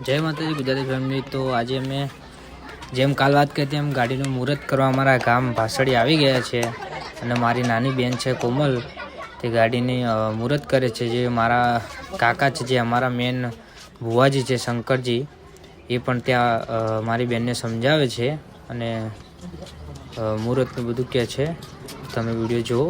જય માતાજી ગુજરાતી ફેમિલી। તો આજે અમે જેમ કાલ વાત કરી તેમ ગાડીનું મુહૂર્ત કરવા અમારા ગામ ભાસડી આવી ગયા છે અને મારી નાની બેન છે કોમલ તે ગાડીની મુહૂર્ત કરે છે। જે મારા કાકા છે જે અમારા મેન ભુવાજી છે શંકરજી એ પણ ત્યાં મારી બેનને સમજાવે છે અને મુહૂર્તનું બધું કહે છે। તમે વિડીયો જુઓ।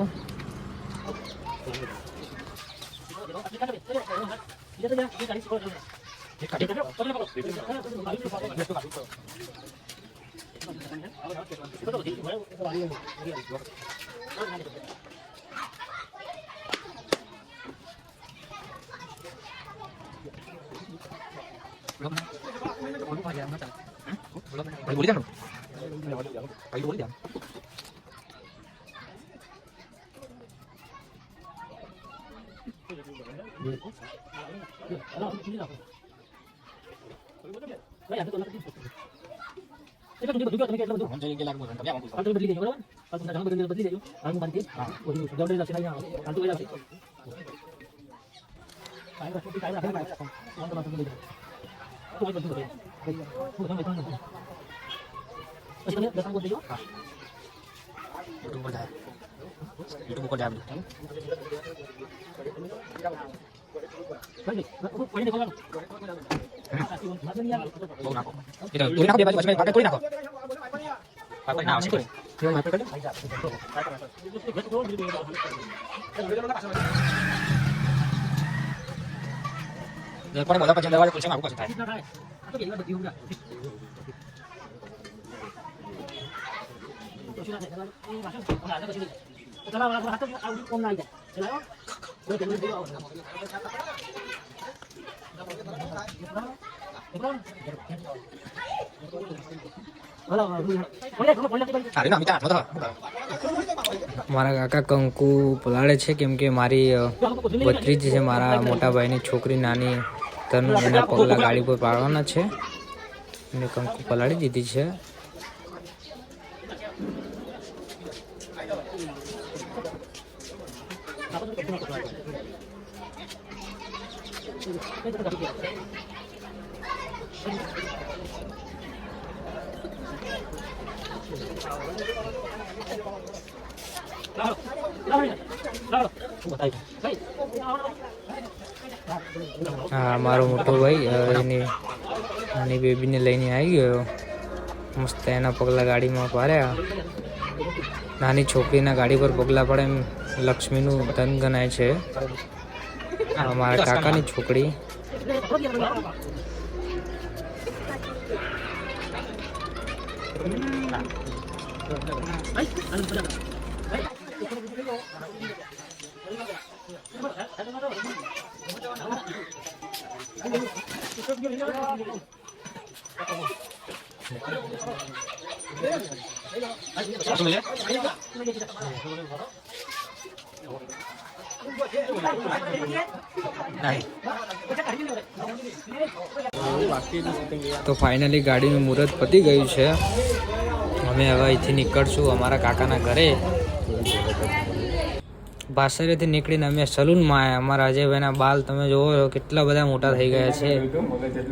મારા કાકા કંકુ પલાળે છે કેમ કે મારી ભત્રીજી છે મારા મોટા ભાઈની છોકરી નાની તનુ એના પગલા ગાડી પર પાડવાના છે અને કંકુ પલાળી દીધી છે। હા મારો મોટો ભાઈ એની નાની બેબીને લઈને આવી ગયો મસ્ત એના પગલા ગાડીમાં પાડ્યા। નાની છોકરીના ગાડી પર પગલા પડે એમ લક્ષ્મીનું ધન ગણાય છે। મારા કાકાની છોકરી તો ફાઇનલી ગાડીનું મુહૂર્ત પતી ગયું છે। અમે હવે અહીંથી નીકળશું અમારા કાકાના ઘરે। ભાસરેથી નીકળીને અમે સલૂનમાં આવ્યા। અમારા અજયભાઈના બાલ તમે જોવો છો કેટલા બધા મોટા થઈ ગયા છે,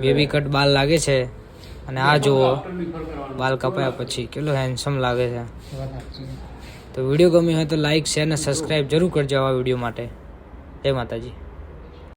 બેબી કટ બાલ લાગે છે અને આ જુઓ બાલ કપાયા પછી કેટલું હેન્ડસમ લાગે છે। તો વિડીયો ગમ્યો હોય તો લાઈક શેર અને સબસ્ક્રાઈબ જરૂર કરજો આવા વિડીયો માટે। જય માતાજી।